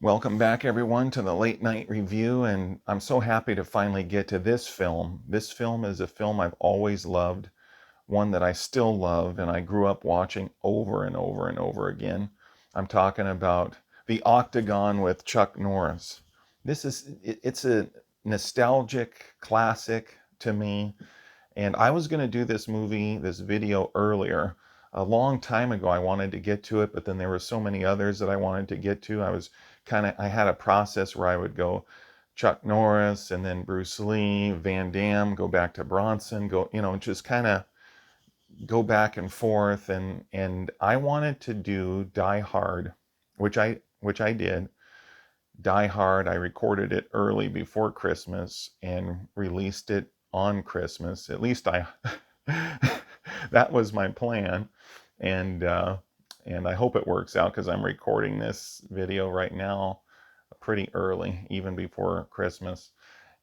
Welcome back, everyone, to the late night review, and I'm so happy to finally get to this film. This film is a film I've always loved, one that I still love, and I grew up watching over and over and over again. I'm talking about The Octagon with Chuck Norris. It's a nostalgic classic to me, and I was going to do this video earlier. A long time ago, I wanted to get to it, but then there were so many others that I wanted to get to. I had a process where I would go Chuck Norris and then Bruce Lee, Van Damme, go back to Bronson, just kind of go back and forth. And I wanted to do Die Hard, which I did. Die Hard, I recorded it early before Christmas and released it on Christmas. At least I that was my plan, and and I hope it works out because I'm recording this video right now pretty early, even before Christmas.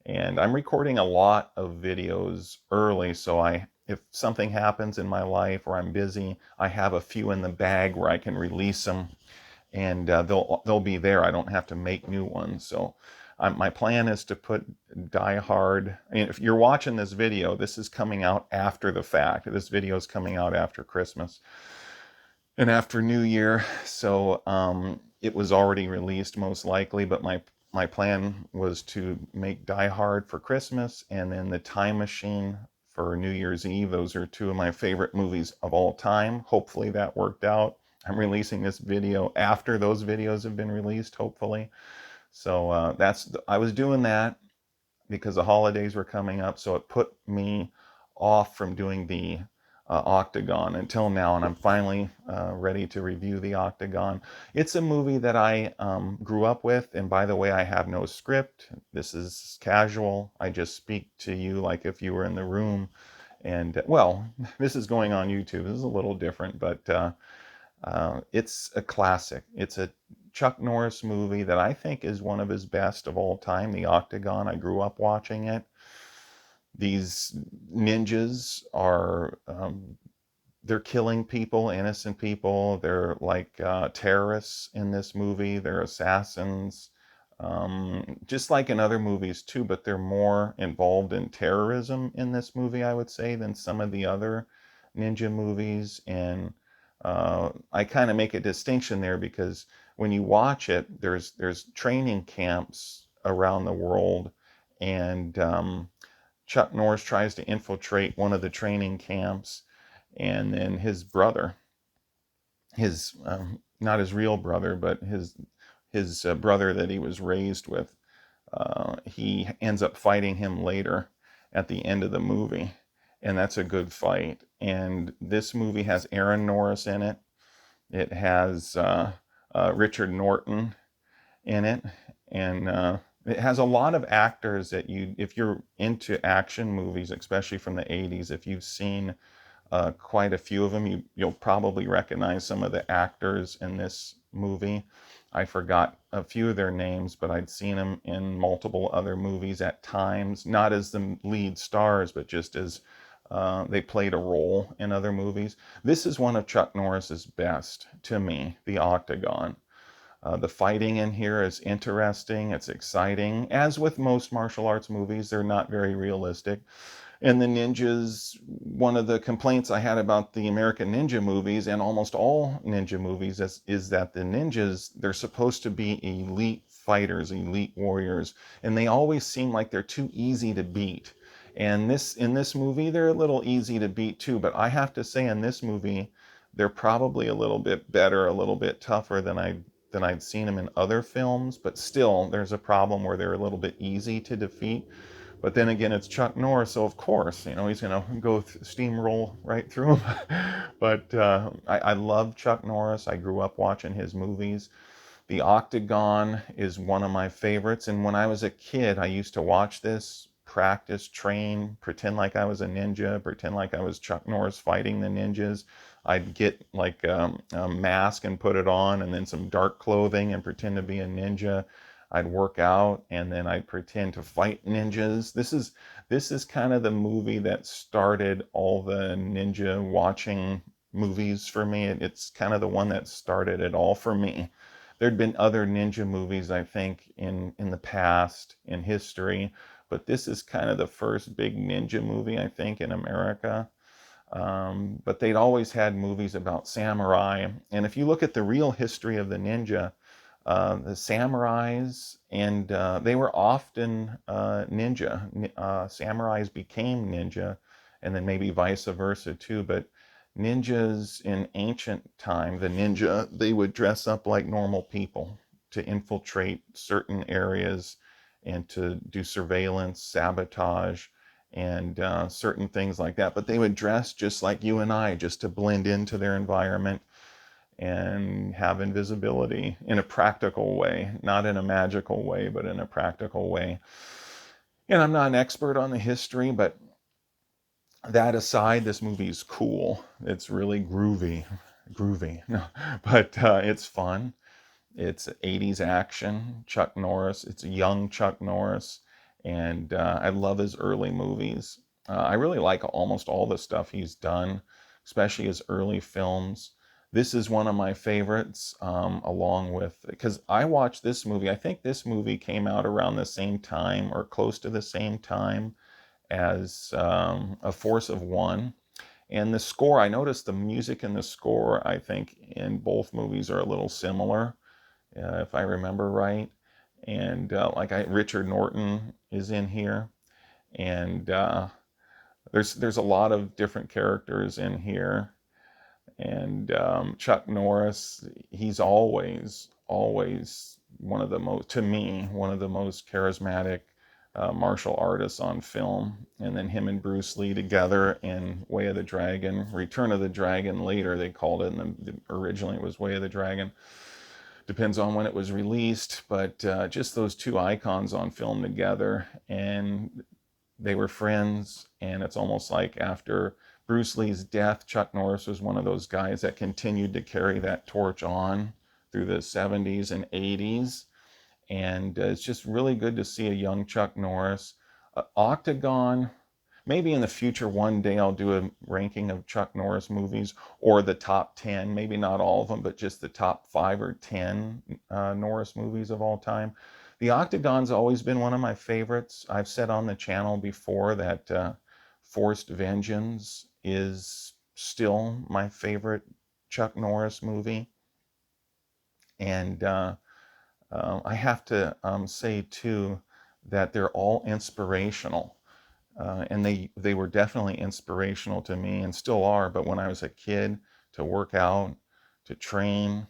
And I'm recording a lot of videos early, so if something happens in my life or I'm busy, I have a few in the bag where I can release them, and they'll be there. I don't have to make new ones. So my plan is to put Die Hard. I mean, if you're watching this video, this is coming out after the fact. This video is coming out after Christmas and after New Year, so it was already released most likely. But my plan was to make Die Hard for Christmas and then The Time Machine for New Year's Eve. Those are two of my favorite movies of all time. Hopefully that worked out. I'm releasing this video after those videos have been released, hopefully. So I was doing that because the holidays were coming up, so it put me off from doing the Octagon until now, and I'm finally ready to review the Octagon. It's a movie that I grew up with, and by the way, I have no script. This is casual. I just speak to you like if you were in the room. And well, this is going on YouTube. This is a little different, but it's a classic. It's a Chuck Norris movie that I think is one of his best of all time, The Octagon. I grew up watching it. These ninjas are, they're killing people, innocent people. They're like terrorists in this movie. They're assassins, just like in other movies too, but they're more involved in terrorism in this movie, I would say, than some of the other ninja movies. And I kind of make a distinction there because when you watch it, there's training camps around the world, and Chuck Norris tries to infiltrate one of the training camps, and then his brother, his not his real brother, but his brother that he was raised with, he ends up fighting him later at the end of the movie, and that's a good fight. And this movie has Aaron Norris in it. It has Richard Norton in it, and it has a lot of actors that if you're into action movies, especially from the 80s, if you've seen quite a few of them, you'll probably recognize some of the actors in this movie. I forgot a few of their names, but I'd seen them in multiple other movies at times, not as the lead stars, but just as they played a role in other movies. This is one of Chuck Norris's best, to me, The Octagon. The fighting in here is interesting, it's exciting. As with most martial arts movies, they're not very realistic. And the ninjas, one of the complaints I had about the American Ninja movies and almost all ninja movies is that the ninjas, they're supposed to be elite fighters, elite warriors, and they always seem like they're too easy to beat. And in this movie, they're a little easy to beat too, but I have to say in this movie, they're probably a little bit better, a little bit tougher than I'd seen them in other films, but still there's a problem where they're a little bit easy to defeat. But then again, it's Chuck Norris, so of course, he's going to go steamroll right through him. But I love Chuck Norris. I grew up watching his movies. The Octagon is one of my favorites. And when I was a kid, I used to watch this, practice, train, pretend like I was a ninja, pretend like I was Chuck Norris fighting the ninjas. I'd get like a mask and put it on, and then some dark clothing and pretend to be a ninja. I'd work out, and then I'd pretend to fight ninjas. This is kind of the movie that started all the ninja watching movies for me. It's kind of the one that started it all for me. There'd been other ninja movies, I think, in the past, in history, but this is kind of the first big ninja movie, I think, in America. But they'd always had movies about samurai. And if you look at the real history of the ninja, the samurais, and they were often ninja. Samurais became ninja, and then maybe vice versa too. But ninjas in ancient time, the ninja, they would dress up like normal people to infiltrate certain areas and to do surveillance, sabotage, and certain things like that. But they would dress just like you and I, just to blend into their environment and have invisibility in a practical way, not in a magical way, but in a practical way. And I'm not an expert on the history, but that aside, this movie is cool. It's really groovy, no, but it's fun. It's 80s action. Chuck Norris. It's a young Chuck Norris, and I love his early movies. I really like almost all the stuff he's done, especially his early films. This is one of my favorites, along with, because I watched this movie. I think this movie came out around the same time or close to the same time as A Force of One. And the score, I noticed the music and the score, I think, in both movies are a little similar, if I remember right. And Richard Norton is in here, and there's a lot of different characters in here. And Chuck Norris, he's always one of the most, to me, one of the most charismatic martial artists on film. And then him and Bruce Lee together in Way of the Dragon, Return of the Dragon later they called it, and originally it was Way of the Dragon. Depends on when it was released, but just those two icons on film together, and they were friends. And it's almost like after Bruce Lee's death, Chuck Norris was one of those guys that continued to carry that torch on through the 70s and 80s. And it's just really good to see a young Chuck Norris. Octagon, maybe in the future, one day I'll do a ranking of Chuck Norris movies, or the top 10, maybe not all of them, but just the top 5 or 10 Norris movies of all time. The Octagon's always been one of my favorites. I've said on the channel before that Forced Vengeance is still my favorite Chuck Norris movie. And I have to say too that they're all inspirational. And they were definitely inspirational to me and still are. But when I was a kid, to work out, to train,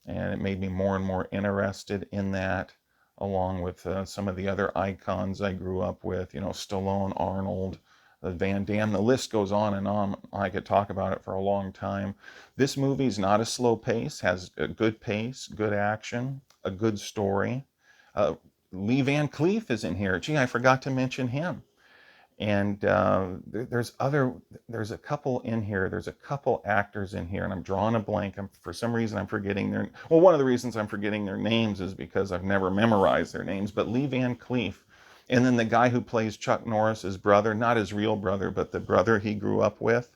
and it made me more and more interested in that, along with some of the other icons I grew up with, Stallone, Arnold, Van Damme. The list goes on and on. I could talk about it for a long time. This movie's not a slow pace, has a good pace, good action, a good story. Uh, Lee Van Cleef is in here. Gee, I forgot to mention him. And there's a couple in here. There's a couple actors in here, and I'm drawing a blank. For some reason, I'm forgetting one of the reasons I'm forgetting their names is because I've never memorized their names. But Lee Van Cleef, and then the guy who plays Chuck Norris's brother, not his real brother, but the brother he grew up with,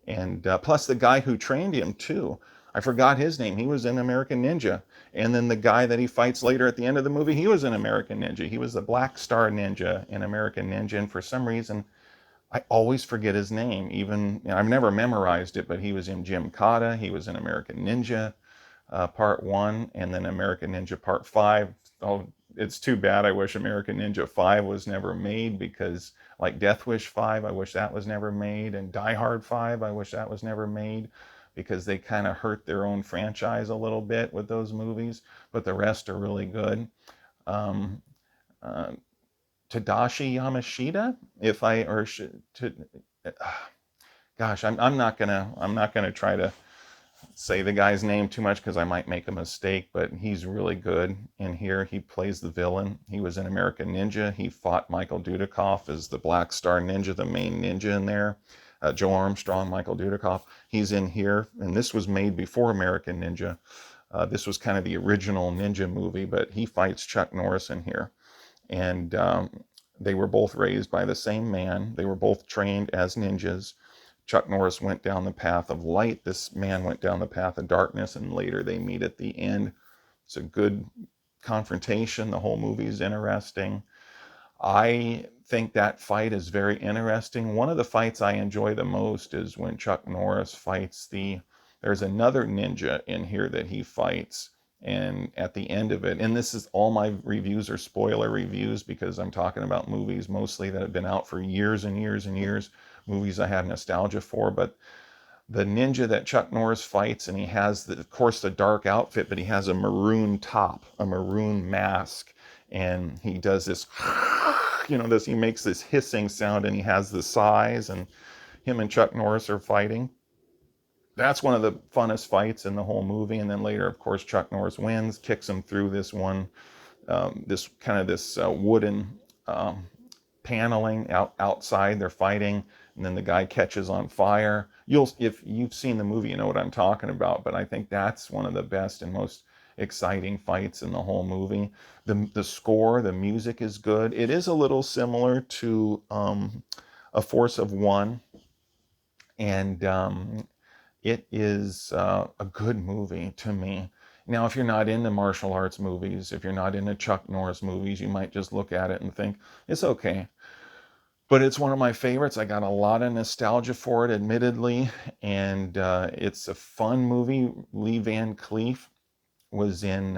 and plus the guy who trained him too. I forgot his name. He was in American Ninja. And then the guy that he fights later at the end of the movie, he was in American Ninja. He was the Black Star Ninja in American Ninja. And for some reason, I always forget his name. Even, I've never memorized it, but he was in Jim Kata. He was in American Ninja Part 1, and then American Ninja Part 5. Oh, it's too bad. I wish American Ninja 5 was never made, because like Death Wish 5, I wish that was never made. And Die Hard 5, I wish that was never made, because they kind of hurt their own franchise a little bit with those movies, but the rest are really good. Um, uh, Tadashi Yamashita, if I or should, to, gosh, I'm not gonna try to say the guy's name too much because I might make a mistake, but he's really good in here. He plays the villain. He was in American Ninja. He fought Michael Dudikoff as the Black Star Ninja, the main ninja in there. Joe Armstrong, Michael Dudikoff. He's in here, and this was made before American Ninja. This was kind of the original ninja movie, but he fights Chuck Norris in here. And they were both raised by the same man. They were both trained as ninjas. Chuck Norris went down the path of light. This man went down the path of darkness, and later they meet at the end. It's a good confrontation. The whole movie is interesting. I think that fight is very interesting. One of the fights I enjoy the most is when Chuck Norris fights there's another ninja in here that he fights. And at the end of it, and this is all my reviews are spoiler reviews because I'm talking about movies mostly that have been out for years and years and years, movies I have nostalgia for. But the ninja that Chuck Norris fights, and he has, of course, the dark outfit, but he has a maroon top, a maroon mask, and he does this, he makes this hissing sound, and he has the sighs, and him and Chuck Norris are fighting. That's one of the funnest fights in the whole movie. And then later, of course, Chuck Norris wins, kicks him through this wooden paneling outside. They're fighting, and then the guy catches on fire. If you've seen the movie, you know what I'm talking about. But I think that's one of the best and most exciting fights in the whole movie. The score, the music is good. It is a little similar to A Force of One, and it is a good movie to me. Now, if you're not into martial arts movies, if you're not into Chuck Norris movies, you might just look at it and think, it's okay. But it's one of my favorites. I got a lot of nostalgia for it, admittedly, and it's a fun movie. Lee Van Cleef was in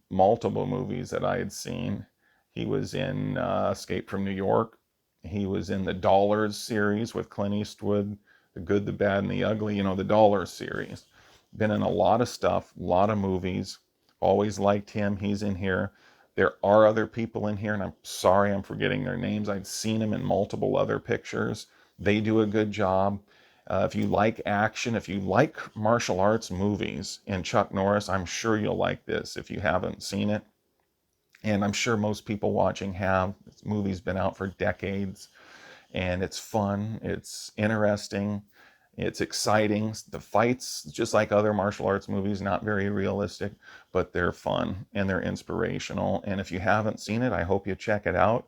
multiple movies that I had seen. He was in Escape from New York. He was in the Dollars series with Clint Eastwood, The Good, the Bad, and the Ugly, the Dollars series. Been in a lot of stuff, a lot of movies. Always liked him. He's in here. There are other people in here, and I'm sorry I'm forgetting their names. I've seen them in multiple other pictures. They do a good job. If you like action, if you like martial arts movies and Chuck Norris, I'm sure you'll like this if you haven't seen it. And I'm sure most people watching have. This movie's been out for decades, and it's fun, it's interesting, it's exciting. The fights, just like other martial arts movies, not very realistic, but they're fun and they're inspirational. And if you haven't seen it, I hope you check it out.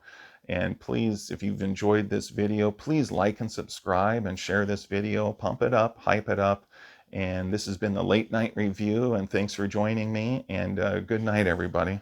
And please, if you've enjoyed this video, please like and subscribe and share this video. Pump it up, hype it up. And this has been the Late Night Review, and thanks for joining me. And good night, everybody.